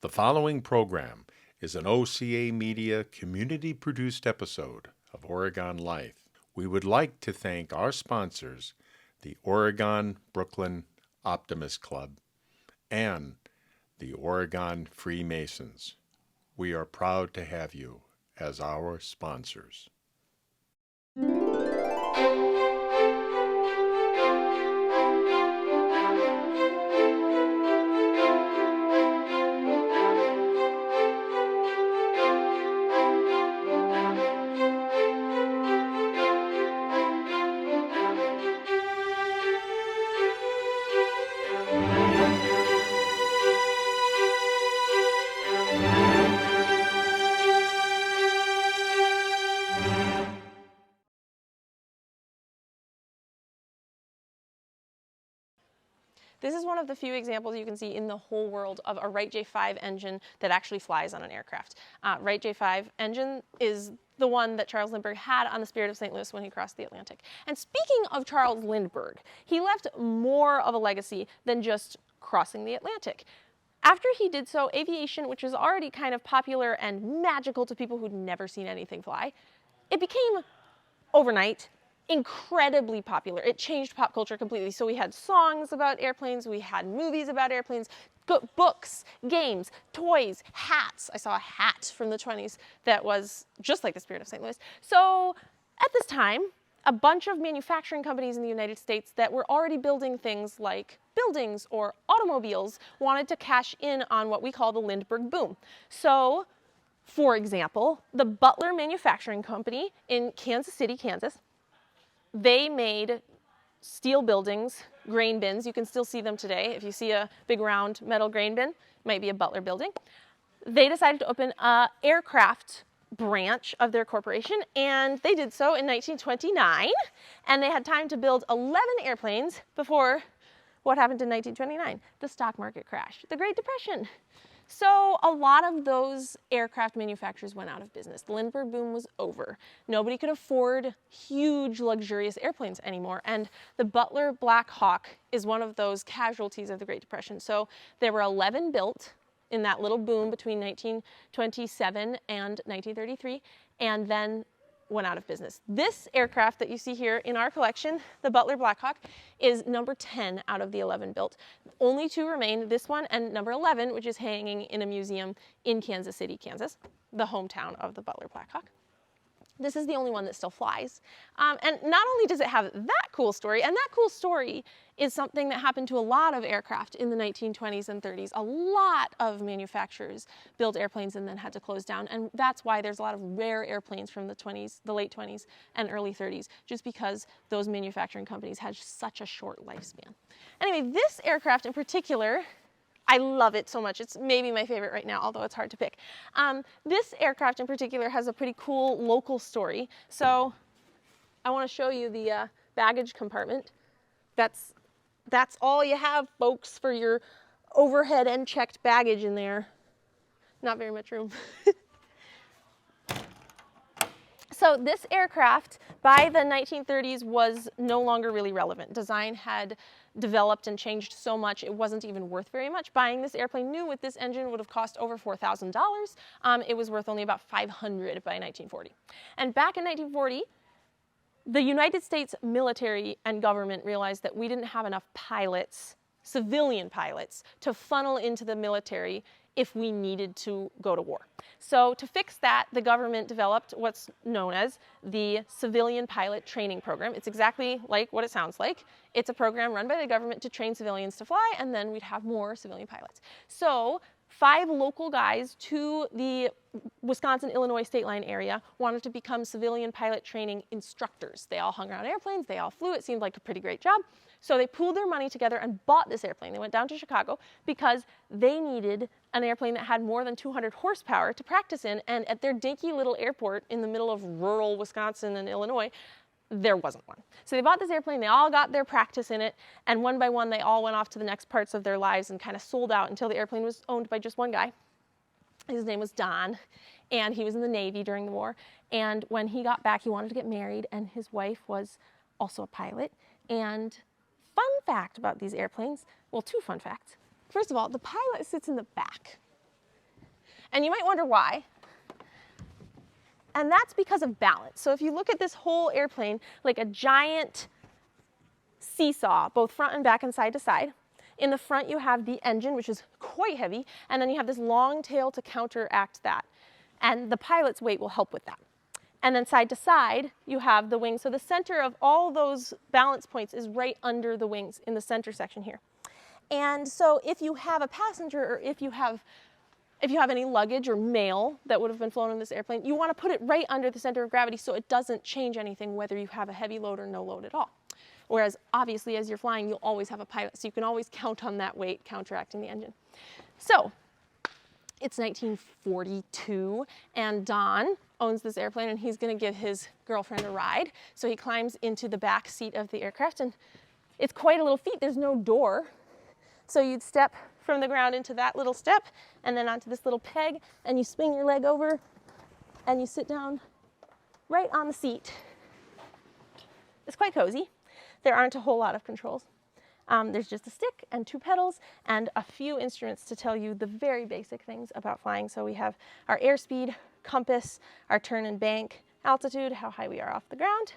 The following program is an OCAmedia community-produced episode of Oregon Life. We would like to thank our sponsors, the Oregon Brooklyn Optimist Club and the Oregon Freemasons. We are proud to have you as our sponsors. This is one of the few examples you can see in the whole world of a Wright J5 engine that actually flies on an aircraft. Wright J5 engine is the one that Charles Lindbergh had on the Spirit of St. Louis when he crossed the Atlantic. And speaking of Charles Lindbergh, he left more of a legacy than just crossing the Atlantic. After he did so, aviation, which was already kind of popular and magical to people who'd never seen anything fly, it became overnight incredibly popular. It changed pop culture completely. So we had songs about airplanes, we had movies about airplanes, books, games, toys, hats. I saw a hat from the 20s that was just like the Spirit of St. Louis. So at this time, a bunch of manufacturing companies in the United States that were already building things like buildings or automobiles wanted to cash in on what we call the Lindbergh boom. So, for example, the Butler Manufacturing Company in Kansas City, Kansas, they made steel buildings, grain bins. You can still see them today. If you see a big round metal grain bin, it might be a Butler building. They decided to open an aircraft branch of their corporation, and they did so in 1929, and they had time to build 11 airplanes before what happened in 1929? The stock market crash, the Great Depression. So a lot of those aircraft manufacturers went out of business. The Lindbergh boom was over. Nobody could afford huge, luxurious airplanes anymore. And the Butler Blackhawk is one of those casualties of the Great Depression. So there were 11 built in that little boom between 1927 and 1933, and then went out of business. This aircraft that you see here in our collection, the Butler Blackhawk, is number 10 out of the 11 built. Only two remain, this one and number 11, which is hanging in a museum in Kansas City, Kansas, the hometown of the Butler Blackhawk. This is the only one that still flies. And not only does it have that cool story, and that cool story is something that happened to a lot of aircraft in the 1920s and 30s. A lot of manufacturers built airplanes and then had to close down. And that's why there's a lot of rare airplanes from the late 20s and early 30s, just because those manufacturing companies had such a short lifespan. Anyway, this aircraft in particular, I love it so much. It's maybe my favorite right now, although it's hard to pick. This aircraft in particular has a pretty cool local story. So I want to show you the baggage compartment. That's all you have, folks, for your overhead and checked baggage in there. Not very much room. So this aircraft, by the 1930s, was no longer really relevant. Design had developed and changed so much, it wasn't even worth very much. Buying this airplane new with this engine would have cost over $4,000. It was worth only about $500 by 1940. And back in 1940, the United States military and government realized that we didn't have enough pilots, civilian pilots, to funnel into the military if we needed to go to war. So to fix that, the government developed what's known as the Civilian Pilot Training Program. It's exactly like what it sounds like. It's a program run by the government to train civilians to fly, and then we'd have more civilian pilots. So 5 local guys to the Wisconsin-Illinois state line area wanted to become civilian pilot training instructors. They all hung around airplanes, they all flew, it seemed like a pretty great job. So they pooled their money together and bought this airplane. They went down to Chicago because they needed an airplane that had more than 200 horsepower to practice in, and at their dinky little airport in the middle of rural Wisconsin and Illinois, there wasn't one. So they bought this airplane, they all got their practice in it, and one by one they all went off to the next parts of their lives and kind of sold out until the airplane was owned by just one guy. His name was Don, and he was in the Navy during the war. And when he got back, he wanted to get married, and his wife was also a pilot. And fun fact about these airplanes, well, 2 fun facts. First of all, the pilot sits in the back. And you might wonder why. And that's because of balance. So if you look at this whole airplane like a giant seesaw, both front and back and side to side, in the front you have the engine, which is quite heavy, and then you have this long tail to counteract that. And the pilot's weight will help with that. And then side to side, you have the wings. So the center of all those balance points is right under the wings in the center section here. And so if you have a passenger, or if you have any luggage or mail that would have been flown in this airplane, you want to put it right under the center of gravity so it doesn't change anything whether you have a heavy load or no load at all. Whereas obviously as you're flying, you'll always have a pilot, so you can always count on that weight counteracting the engine. So it's 1942, and Don owns this airplane, and he's going to give his girlfriend a ride. So he climbs into the back seat of the aircraft, and it's quite a little feat. There's no door. So you'd step from the ground into that little step, and then onto this little peg, and you swing your leg over, and you sit down right on the seat. It's quite cozy. There aren't a whole lot of controls. There's just a stick and 2 pedals and a few instruments to tell you the very basic things about flying. So we have our airspeed, compass, our turn and bank, altitude, how high we are off the ground,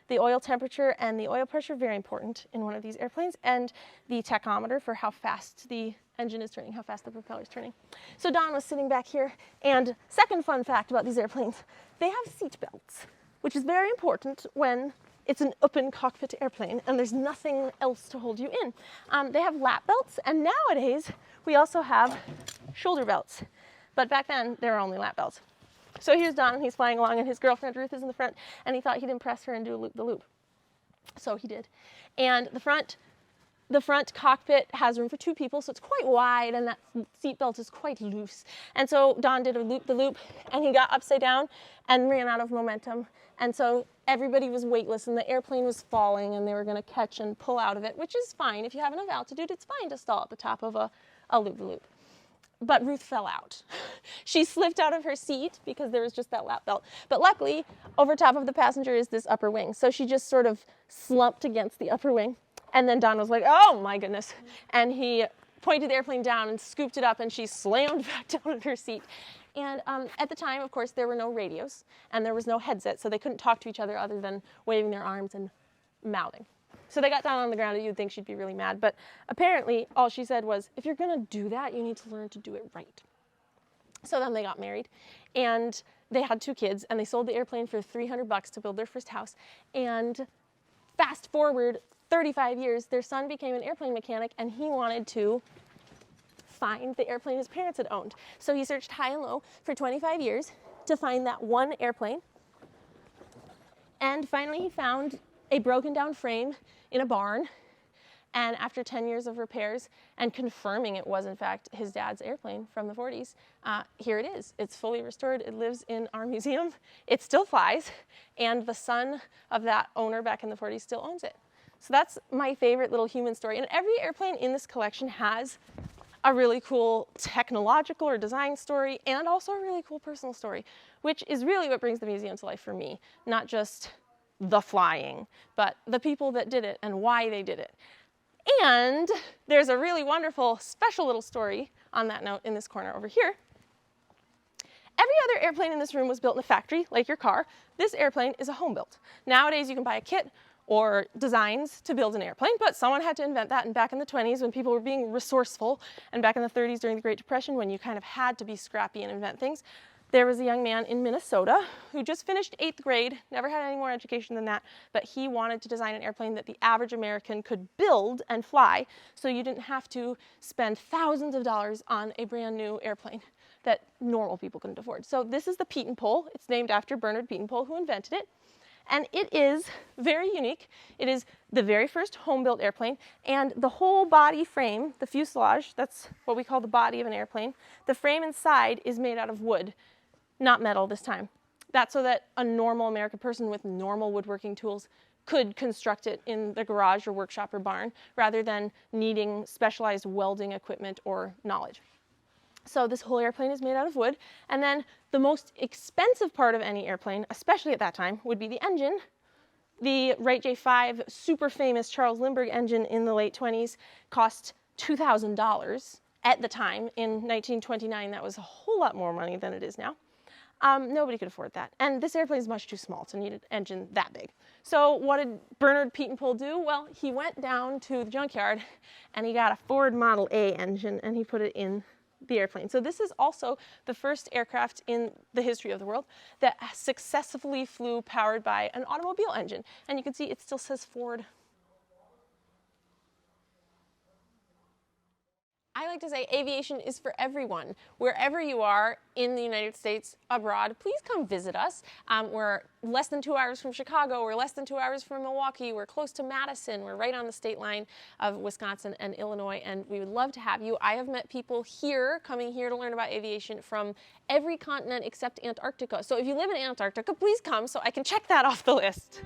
the oil temperature and the oil pressure, very important in one of these airplanes, and the tachometer for how fast the engine is turning, how fast the propeller is turning. So Don was sitting back here, and second fun fact about these airplanes, they have seat belts, which is very important when it's an open cockpit airplane and there's nothing else to hold you in. They have lap belts, and nowadays we also have shoulder belts. But back then, there were only lap belts. So here's Don, and he's flying along, and his girlfriend Ruth is in the front, and he thought he'd impress her and do a loop-the-loop. So he did. And the front cockpit has room for 2 people, so it's quite wide, and that seat belt is quite loose. And so Don did a loop-the-loop, and he got upside down and ran out of momentum. And so everybody was weightless, and the airplane was falling, and they were going to catch and pull out of it, which is fine. If you have enough altitude, it's fine to stall at the top of a loop-the-loop. But Ruth fell out. She slipped out of her seat because there was just that lap belt. But luckily, over top of the passenger is this upper wing. So she just sort of slumped against the upper wing. And then Don was like, oh my goodness. And he pointed the airplane down and scooped it up, and she slammed back down in her seat. And at the time, of course, there were no radios and there was no headset, so they couldn't talk to each other other than waving their arms and mouthing. So they got down on the ground, and you'd think she'd be really mad. But apparently, all she said was, if you're going to do that, you need to learn to do it right. So then they got married, and they had 2 kids, and they sold the airplane for $300 to build their first house. And fast forward 35 years, their son became an airplane mechanic, and he wanted to find the airplane his parents had owned. So he searched high and low for 25 years to find that one airplane. And finally, he found a broken down frame in a barn. And after 10 years of repairs and confirming it was in fact his dad's airplane from the 40s, here it is. It's fully restored. It lives in our museum. It still flies. And the son of that owner back in the 40s still owns it. So that's my favorite little human story. And every airplane in this collection has a really cool technological or design story, and also a really cool personal story, which is really what brings the museum to life for me. Not just the flying, but the people that did it and why they did it. And there's a really wonderful, special little story on that note in this corner over here. Every other airplane in this room was built in a factory, like your car. This airplane is a home built. Nowadays, you can buy a kit or designs to build an airplane, but someone had to invent that. And back in the 20s, when people were being resourceful, and back in the 30s during the Great Depression, when you kind of had to be scrappy and invent things, there was a young man in Minnesota who just finished 8th grade, never had any more education than that, but he wanted to design an airplane that the average American could build and fly, so you didn't have to spend thousands of dollars on a brand new airplane that normal people couldn't afford. So this is the Pietenpol. It's named after Bernard Pietenpol, who invented it. And it is very unique. It is the very first home-built airplane, and the whole body frame, the fuselage, that's what we call the body of an airplane, the frame inside is made out of wood, not metal this time. That's so that a normal American person with normal woodworking tools could construct it in the garage or workshop or barn, rather than needing specialized welding equipment or knowledge. So this whole airplane is made out of wood. And then the most expensive part of any airplane, especially at that time, would be the engine. The Wright J5 super famous Charles Lindbergh engine in the late 20s cost $2,000. At the time, in 1929, that was a whole lot more money than it is now. Nobody could afford that. And this airplane is much too small to need an engine that big. So what did Bernard Pietenpol do? Well, he went down to the junkyard and he got a Ford Model A engine and he put it in the airplane. So this is also the first aircraft in the history of the world that successfully flew powered by an automobile engine. And you can see it still says Ford. I like to say aviation is for everyone. Wherever you are in the United States, abroad, please come visit us. We're less than 2 hours from Chicago. We're less than 2 hours from Milwaukee. We're close to Madison. We're right on the state line of Wisconsin and Illinois, and we would love to have you. I have met people here, coming here to learn about aviation from every continent except Antarctica. So if you live in Antarctica, please come so I can check that off the list.